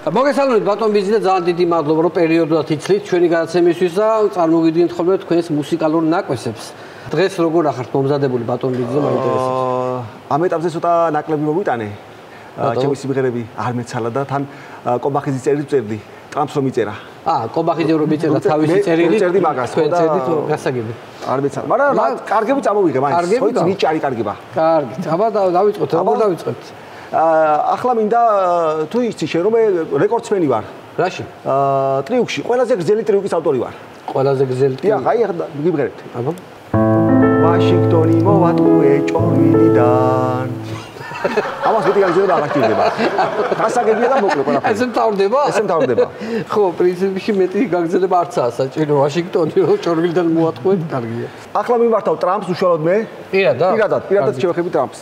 მოგესალმებით ბატონ ბიძი და ძალიან დიდი მადლობა რომ პერიოდულად იცლით ჩვენი გადაცემისთვის და წარმოგიდგენთ ხოლმე თქვენს მუსიკალურ ნაკვესებს. დღეს როგორ ახართ მომზადებული ბატონ ბიძი მაინტერესებს. ამ ეტაპზე ცოტა ნაკლები მოვიტანე. ჩემი სიმღერები არ მეცალა და თან კობახიძის წერილს წერდი. ტრამპს რომ იწერა. კობახიძე რომ იწერა თავისი წერილი. წერდი მაგას. თქვენ წერდით გასაგები. არ მეცალა. მაგრამ კარგები წამოვიღე მაინც. ხოიც ნიჭი არის კარგება. კარგი. აბა დავიწყოთ. როგორ დავიწყოთ? ახლა მინდა თუ იცი შენ რომ რეკორდსმენი ვარ. რაში? ტრიუკში. ყველაზე გრძელი ტრიუკის ავტორი ვარ. ყველაზე გრძელი. დიახ, აი ახლა გიბღერებთ. აბა. ვაშინგტონი მოვატყუე ჭორვილიდან. ამას მეტი გაგზავნა აღარ ჭირდება. გასაგებია და მოკლე ყველაფერი. ესე მთავრდება? ესე მთავრდება. ხო, პრინციპში მეტი გაგზავნება არცაა საჭირო. ვაშინგტონი ჭორვილიდან მოვატყუეთ, კარგია. ახლა მიმართავ ტრამპს უშუალოდ მე. პირადად შევეხები ტრამპს.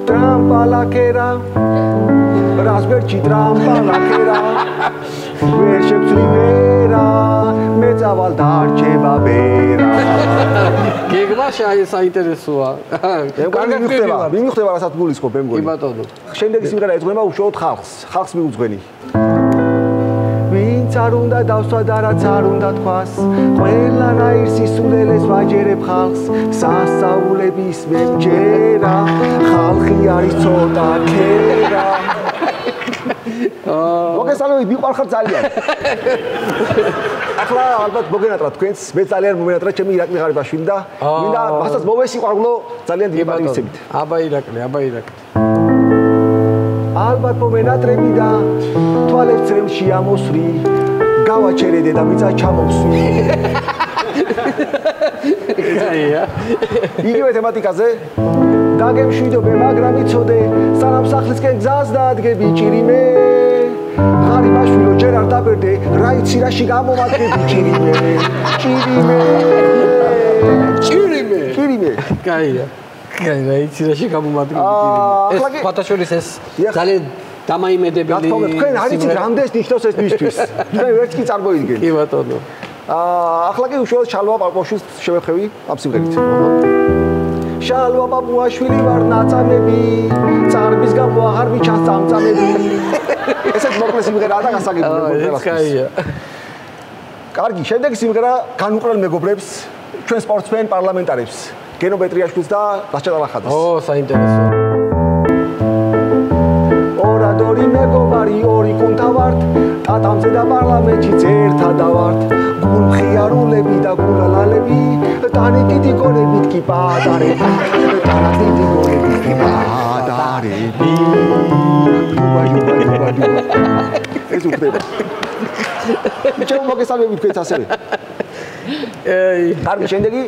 Trampa la kera, razberchi trampa la kera, vershebs rivera, mezaval darcheba bera. გეგმა საინტერესოა. მიმიხდება რასაც გულისხმობ მე მგონი. კი ბატონო. შემდეგი სიმღერა ეძღვნება უშუალოდ ხალხს მიუძღვენი. ვინც არ უნდა დავსვა და რაც არ უნდა თქვას, ყველანაირ სისულელეს ვაჯერებ ხალხს, სასწაულების მემჯერა, ხალხი არის ცოტა ქერა. მოგესალმებით, მიყვარხარ ძალიან. ახლა ალბათ მოგენატრა თქვენს, მე ძალიან მომენატრა ჩემი ირაკლი ღარიბაშვილი და მინდა მასაც მოვესიყვარულო ძალიან დიდი პატივისცემით. აბა ირაკლი. ალბათ მომენატრები და თვალებს რემში ამოსვრი, გავაჩერე დედამიწა ჩამოვსვი. იგივე თემატიკაზე დაგემშვიდობე, მაგრამ იცოდე, სანამ სახლისკენ გზას დაადგები ჭირიმე. ღარიბაშვილო, ჯერ არ დაბერდე, რა იცი რაში გამომადგები ჭირიმე. კაია. რა იცი რაში გამომადგები ჭირიმე. ეს ფათაშორის ეს ძალიან დამაიმედებელი. რა თქმა უნდა, თქვენ არ იცით რამდენს ნიშნავს ეს მისთვის. თქვენ ვერც კი წარმოიდგენთ. კი ბატონო. ახლა კი უშუალოდ შალვა პაპუაშვილს შევეხები ამ სიმღერით. შალვა პაპუაშვილი ვარ ნაწამები, წარბის გამო აღარ მიჩანს წამწამები. ესეც მოკლე სიმღერაა და გასაგებია. კაია. კარგი, შემდეგი სიმღერა განუყრელ მეგობრებს, ჩვენ სპორტსმენ პარლამენტარებს, გენო პეტრიაშვილს და ლაშა დალახაძეს. საინტერესო. ორადორი მეგობარი ორი კუნთა ვართ, ტატამზე და პარლამენტშიც ერთადა ვართ. გულმხიარულები და გულალალები, ტანი დიდი გონებით კი პატარები, ეს უხდება. ჩემ მოგესალმებით თქვენს ასევე. კარგი, შემდეგი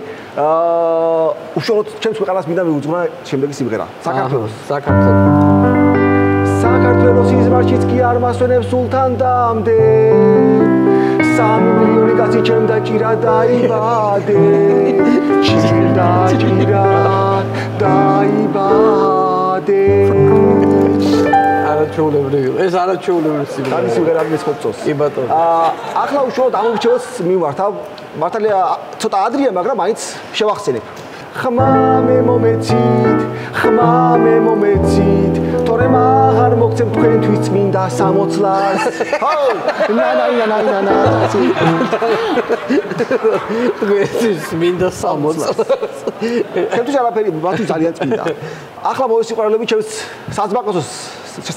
უშუალოდ ჩემს ქვეყანას მინდა მივუძღვნა შემდეგი სიმღერა. საქართველოს იზმარშიც კი არ მასვენებს სულთან დამდე. 3 მილიონი კაცი ჩემ და ჭირა დაიბადე. ჭირა დაიბადე. არაჩვეულებრივი. ეს არაჩვეულებრივი სიმღერა. არის სიმღერა მის ხოცოს. კი ბატონო. ახლა უშუალოდ ამომრჩევას მიმართავ. მართალია ცოტა ადრია, მაგრამ მაინც შევახსენებ. ხმა მე მომეცით, თორემ აღარ მოგცემ თქვენთვის წმინდა 60-ლას. ჰო, ნა. ეს მინდა 60-ლას. ჩემთვის არაფერი, მათთვის ძალიან წმინდა. ახლა მოვესიყვარულები ჩემს საძმაკოსოს,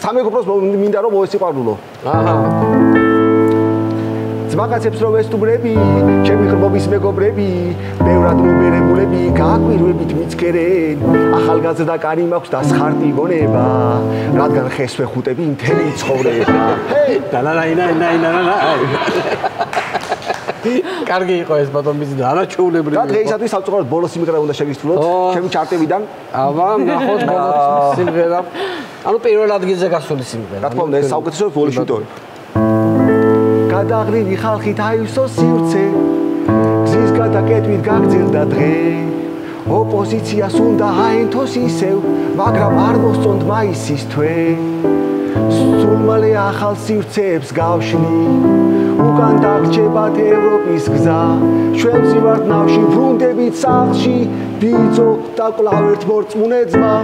სამეგობროს მინდა რომ მოვესიყვარულო. ძმაკაცებს რომ ვესტუმრები, ჩემი ხრბობის მეგობრები, ბევრად მომერებულები, გააკვირვებით მიცქერენ, ახალგაზრდა კანი მაქვს და სხარტი გონება, რადგან ხეს ვეხუტები მთელი ცხოვრება. კარგი იყო ეს ბატონ ბიძი და არაჩვეულებრივი. და დღეისათვის სამწუხაროდ ბოლო სიმღერა უნდა შეგისრულოთ, ჩემი ჩარტებიდან. აბა, ნახოთ ბოლო სიმღერა. ანუ პირველ ადგილზე გასული სიმღერა. რა თქმა უნდა, ეს საუკეთესო ბოლოს ვიტოვებ. გადაღლილი ხალხით აივსო სივრცე, გზის გადაკეტვით გაგრძელდა დღე. ოპოზიციას უნდა აენთოს ისევ, მაგრამ არ მოსწონთ მაისის თვე. სულ მალე ახალ სივრცეებს გავშლი უკან დაგჭებათ ევროპის გზა ჩვენ ვზივართ ნავში ბრუნდებით სახლში ბიძო და კვლავ ერთ მორწმუნე ძმა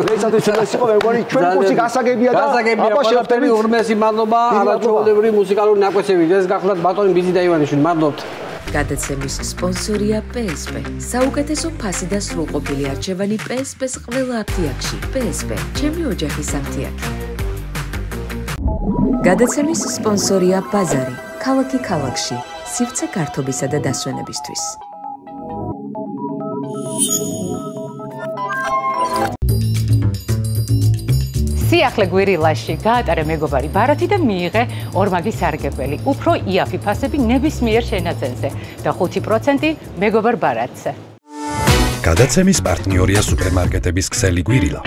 დღეისათვის ეს იყო მეგონი ჩვენ კურსი გასაგებია და აბა შევხვდებით ურმესი მადლობა არაჩვეულებრივი მუსიკალური ნაკვეთები ეს გახლავთ ბატონი ბიზი და ივანიშვილი მადლობთ გადაცემის სპონსორია PSP. საუკეთესო ფასი და სრულყოფილი არჩევანი PSP-ს ყველა აფთიაქში. PSP, ჩემი ოჯახის აფთიაქი. გადაცემის სპონსორია ბაზარი. ქალაქი ქალაქში. სივრცე გართობისა და დასვენებისთვის. სიახლე გვირილაში გაატარე მეგობარი ბარათი და მიიღე ორმაგი სარგებელი. უფრო იაფი ფასები ნებისმიერ შენაძენზე და 5% მეგობარ ბარათზე. გადაცემის პარტნიორია სუპერმარკეტების ქსელი გვირილა.